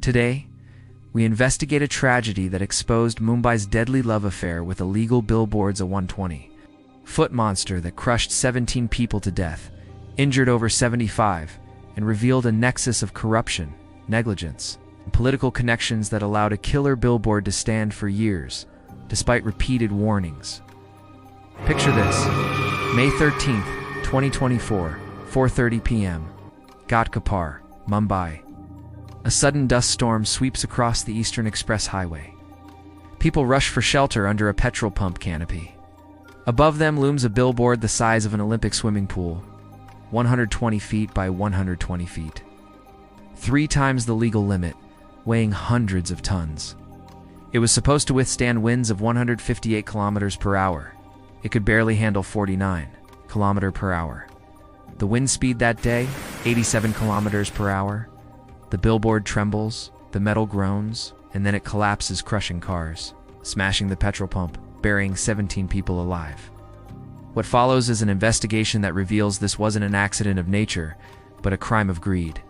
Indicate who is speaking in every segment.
Speaker 1: Today, we investigate a tragedy that exposed Mumbai's deadly love affair with illegal billboards, a 120-foot monster that crushed 17 people to death, injured over 75, and revealed a nexus of corruption, negligence, and political connections that allowed a killer billboard to stand for years, despite repeated warnings. Picture this: May 13th, 2024, 4:30 p.m., Ghatkapar, Mumbai. A sudden dust storm sweeps across the Eastern Express Highway. People rush for shelter under a petrol pump canopy. Above them looms a billboard the size of an Olympic swimming pool, 120 feet by 120 feet. 3 times the legal limit, weighing hundreds of tons. It was supposed to withstand winds of 158 kilometers per hour. It could barely handle 49 kilometers per hour. The wind speed that day, 87 kilometers per hour. The billboard trembles, the metal groans, and then it collapses, crushing cars, smashing the petrol pump, burying 17 people alive. What follows is an investigation that reveals this wasn't an accident of nature, but a crime of greed.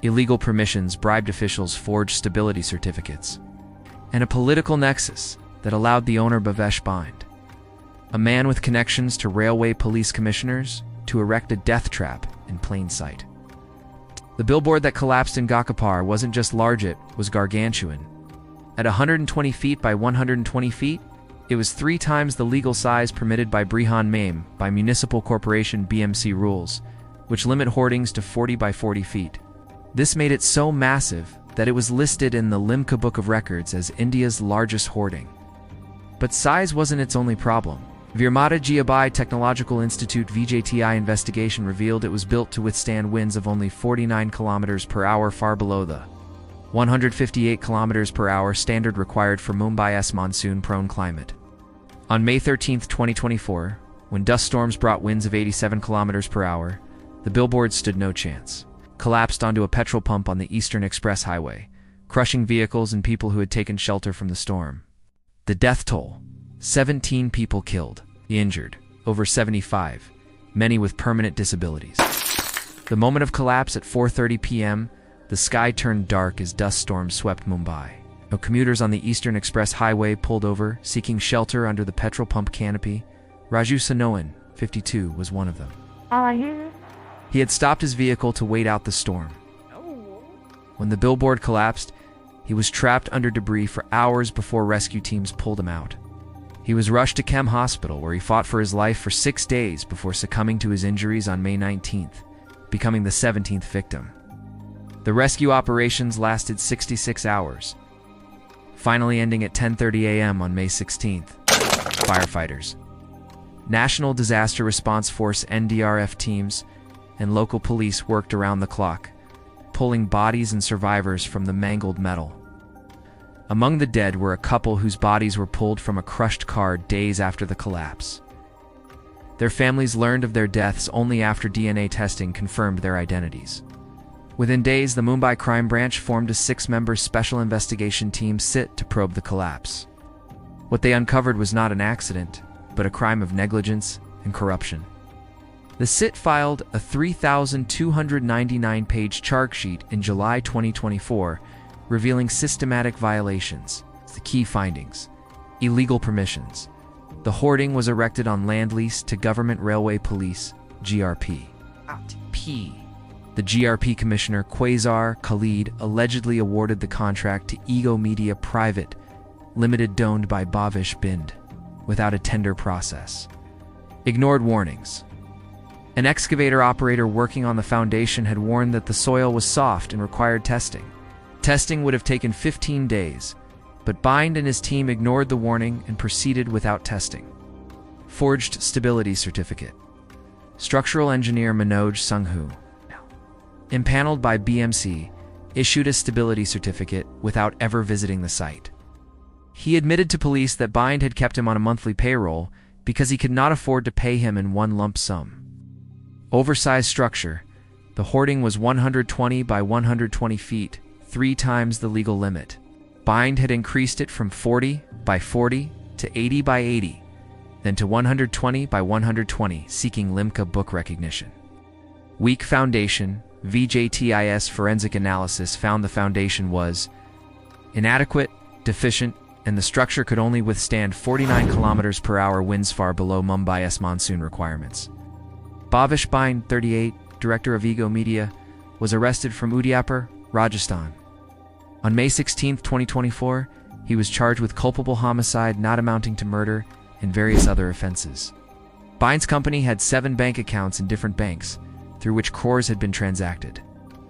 Speaker 1: Illegal permissions, bribed officials, forged stability certificates, and a political nexus that allowed the owner Bhavesh Bind, a man with connections to railway police commissioners, to erect a death trap in plain sight. The billboard that collapsed in Ghatkapar wasn't just large, it was gargantuan. At 120 feet by 120 feet, it was 3 times the legal size permitted by Brihan Mame, by Municipal Corporation BMC rules, which limit hoardings to 40 by 40 feet. This made it so massive that it was listed in the Limca Book of Records as India's largest hoarding. But size wasn't its only problem. Virmata Jiabai Technological Institute VJTI investigation revealed it was built to withstand winds of only 49 kilometers per hour, far below the 158 kilometers per hour standard required for Mumbai's monsoon-prone climate. On May 13, 2024, when dust storms brought winds of 87 kilometers per hour, the billboard stood no chance. Collapsed onto a petrol pump on the Eastern Express Highway, crushing vehicles and people who had taken shelter from the storm. The death toll: 17 people killed, injured, over 75, many with permanent disabilities. The moment of collapse at 4:30 p.m., the sky turned dark as dust storms swept Mumbai. No commuters on the Eastern Express Highway pulled over, seeking shelter under the petrol pump canopy. Raju Sanoan, 52, was one of them. He had stopped his vehicle to wait out the storm. When the billboard collapsed, he was trapped under debris for hours before rescue teams pulled him out. He was rushed to Chem Hospital, where he fought for his life for 6 days before succumbing to his injuries on May 19th, becoming the 17th victim. The rescue operations lasted 66 hours, finally ending at 10:30 a.m. on May 16th. Firefighters, National Disaster Response Force NDRF teams, and local police worked around the clock, pulling bodies and survivors from the mangled metal. Among the dead were a couple whose bodies were pulled from a crushed car days after the collapse. Their families learned of their deaths only after DNA testing confirmed their identities. Within days, the Mumbai Crime Branch formed a 6-member special investigation team SIT to probe the collapse. What they uncovered was not an accident, but a crime of negligence and corruption. The SIT filed a 3,299-page charge sheet in July 2024, revealing systematic violations. The key findings: illegal permissions. The hoarding was erected on land lease to Government Railway Police, GRP. The GRP Commissioner Quasar Khalid allegedly awarded the contract to Ego Media Private Limited, owned by Bhavesh Bind, without a tender process. Ignored warnings. An excavator operator working on the foundation had warned that the soil was soft and required testing. Testing would have taken 15 days, but Bind and his team ignored the warning and proceeded without testing. Forged stability certificate. Structural engineer Manoj Sanghu, impaneled by BMC, issued a stability certificate without ever visiting the site. He admitted to police that Bind had kept him on a monthly payroll because he could not afford to pay him in one lump sum. Oversized structure. The hoarding was 120 by 120 feet, 3 times the legal limit. Bind had increased it from 40 by 40 to 80 by 80, then to 120 by 120, seeking Limca book recognition. Weak foundation, VJTI's forensic analysis found the foundation was inadequate, deficient, and the structure could only withstand 49 km per hour winds far below Mumbai's monsoon requirements. Bhavish Bain, 38, director of Ego Media, was arrested from Udaipur, Rajasthan. On May 16, 2024, he was charged with culpable homicide not amounting to murder and various other offenses. Bain's company had 7 bank accounts in different banks, through which crores had been transacted.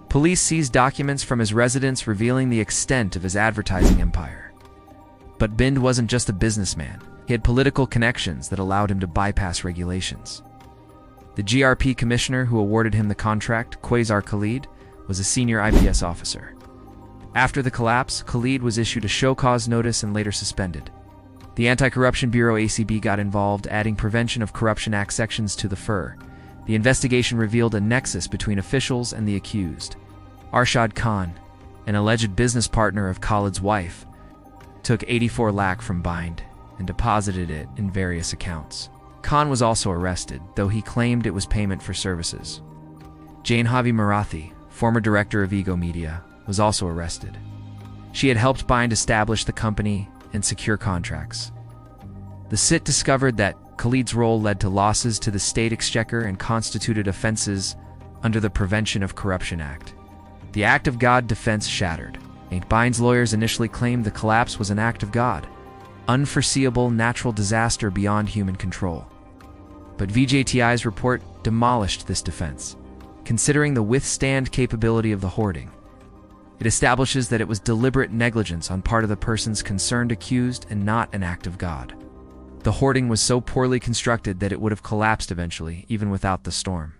Speaker 1: Police seized documents from his residence revealing the extent of his advertising empire. But Bind wasn't just a businessman. He had political connections that allowed him to bypass regulations. The GRP commissioner who awarded him the contract, Quasar Khalid, was a senior IPS officer. After the collapse, Khalid was issued a show-cause notice and later suspended. The Anti-Corruption Bureau ACB got involved, adding Prevention of Corruption Act sections to the FIR. The investigation revealed a nexus between officials and the accused. Arshad Khan, an alleged business partner of Khalid's wife, took 84 lakh from Bind and deposited it in various accounts. Khan was also arrested, though he claimed it was payment for services. Jainhavi Marathi, former director of Ego Media, was also arrested. She had helped Bind establish the company and secure contracts. The CIT discovered that Khalid's role led to losses to the state exchequer and constituted offenses under the Prevention of Corruption Act. The act of God defense shattered. Bind's lawyers initially claimed the collapse was an act of God, unforeseeable natural disaster beyond human control. But VJTI's report demolished this defense, considering the withstand capability of the hoarding. It establishes that it was deliberate negligence on part of the persons concerned accused and not an act of God. The hoarding was so poorly constructed that it would have collapsed eventually, even without the storm.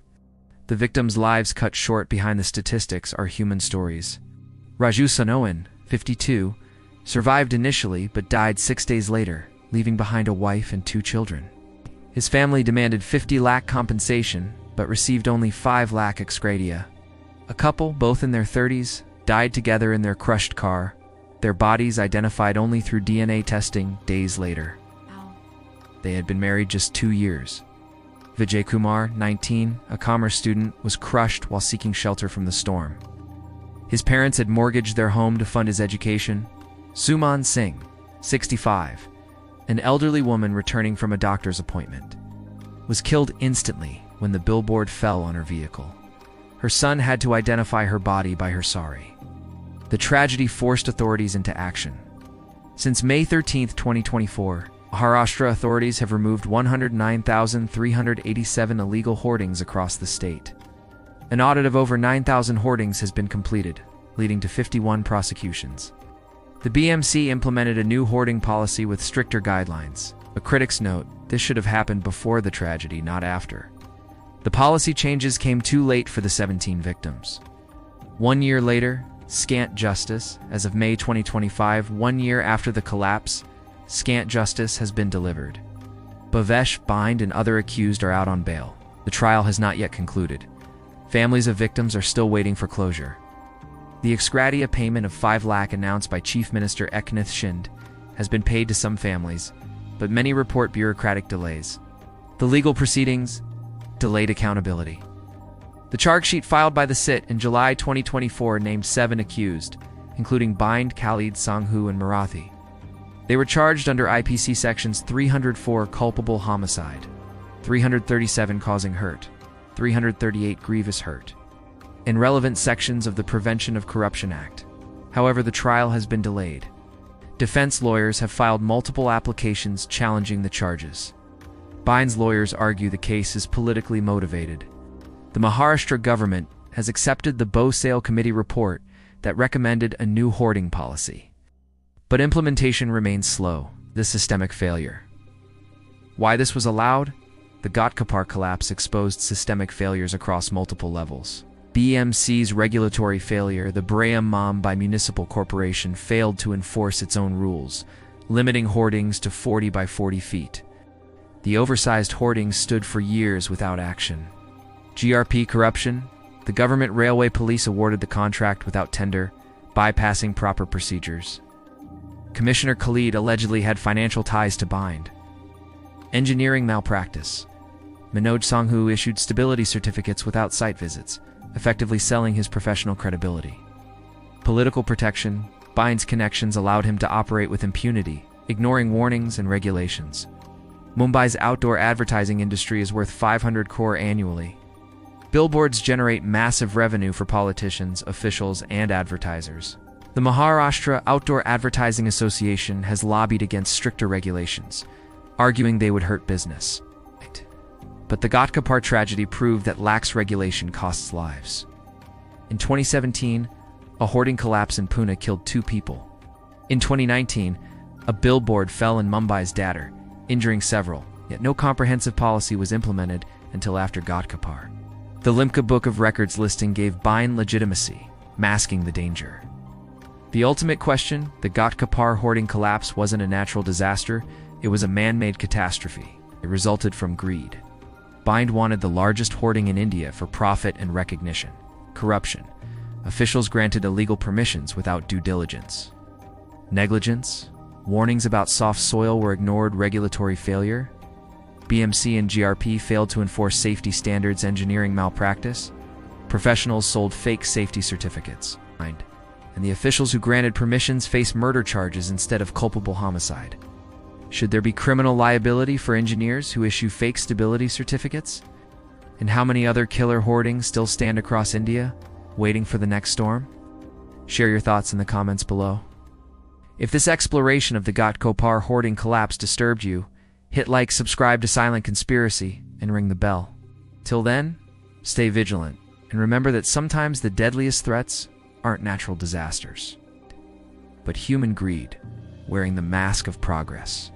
Speaker 1: The victims' lives cut short behind the statistics are human stories. Raju Sonowan, 52, survived initially but died 6 days later, leaving behind a wife and 2 children. His family demanded 50 lakh compensation but received only 5 lakh ex gratia. A couple, both in their 30s, died together in their crushed car, their bodies identified only through DNA testing days later. They had been married just 2 years. Vijay Kumar, 19, a commerce student, was crushed while seeking shelter from the storm. His parents had mortgaged their home to fund his education. Suman Singh, 65, an elderly woman returning from a doctor's appointment, was killed instantly when the billboard fell on her vehicle. Her son had to identify her body by her sari. The tragedy forced authorities into action. Since May 13, 2024, Maharashtra authorities have removed 109,387 illegal hoardings across the state. An audit of over 9,000 hoardings has been completed, leading to 51 prosecutions. The BMC implemented a new hoarding policy with stricter guidelines. But critics note, this should have happened before the tragedy, not after. The policy changes came too late for the 17 victims. 1 year later, scant justice. As of May 2025, 1 year after the collapse, scant justice has been delivered. Bhavesh, Bind, and other accused are out on bail. The trial has not yet concluded. Families of victims are still waiting for closure. The ex gratia payment of 5 lakh announced by Chief Minister Eknath Shinde has been paid to some families, but many report bureaucratic delays. The legal proceedings delayed accountability. The charge sheet filed by the CIT in July 2024 named 7 accused, including Bind, Khalid, Sanghu, and Marathi. They were charged under IPC sections 304 culpable homicide, 337 causing hurt, 338 grievous hurt, and relevant sections of the Prevention of Corruption Act. However, the trial has been delayed. Defense lawyers have filed multiple applications challenging the charges. Bind's lawyers argue the case is politically motivated. The Maharashtra government has accepted the Bhosale Committee report that recommended a new hoarding policy. But implementation remains slow, this systemic failure. Why this was allowed? The Ghatkapar collapse exposed systemic failures across multiple levels. BMC's regulatory failure, the Braham Mumbai Municipal Corporation failed to enforce its own rules, limiting hoardings to 40 by 40 feet. The oversized hoardings stood for years without action. GRP corruption, the government railway police awarded the contract without tender, bypassing proper procedures. Commissioner Khalid allegedly had financial ties to Bind. Engineering malpractice. Manoj Sanghu issued stability certificates without site visits, effectively selling his professional credibility. Political protection, Bine's connections allowed him to operate with impunity, ignoring warnings and regulations. Mumbai's outdoor advertising industry is worth 500 crore annually. Billboards generate massive revenue for politicians, officials, and advertisers. The Maharashtra Outdoor Advertising Association has lobbied against stricter regulations, arguing they would hurt business. But the Ghatkopar tragedy proved that lax regulation costs lives. In 2017, a hoarding collapse in Pune killed 2 people. In 2019, a billboard fell in Mumbai's Dadar, injuring several, yet no comprehensive policy was implemented until after Ghatkopar. The Limca Book of Records listing gave Bine legitimacy, masking the danger. The ultimate question, the Ghatkopar hoarding collapse wasn't a natural disaster, it was a man-made catastrophe. It resulted from greed. Bine wanted the largest hoarding in India for profit and recognition. Corruption. Officials granted illegal permissions without due diligence. Negligence. Warnings about soft soil were ignored. Regulatory failure. BMC and GRP failed to enforce safety standards. Engineering malpractice. Professionals sold fake safety certificates. And the officials who granted permissions face murder charges instead of culpable homicide. Should there be criminal liability for engineers who issue fake stability certificates? And how many other killer hoardings still stand across India, waiting for the next storm? Share your thoughts in the comments below. If this exploration of the Ghatkopar hoarding collapse disturbed you, hit like, subscribe to Silent Conspiracy, and ring the bell. Till then, stay vigilant, and remember that sometimes the deadliest threats aren't natural disasters, but human greed wearing the mask of progress.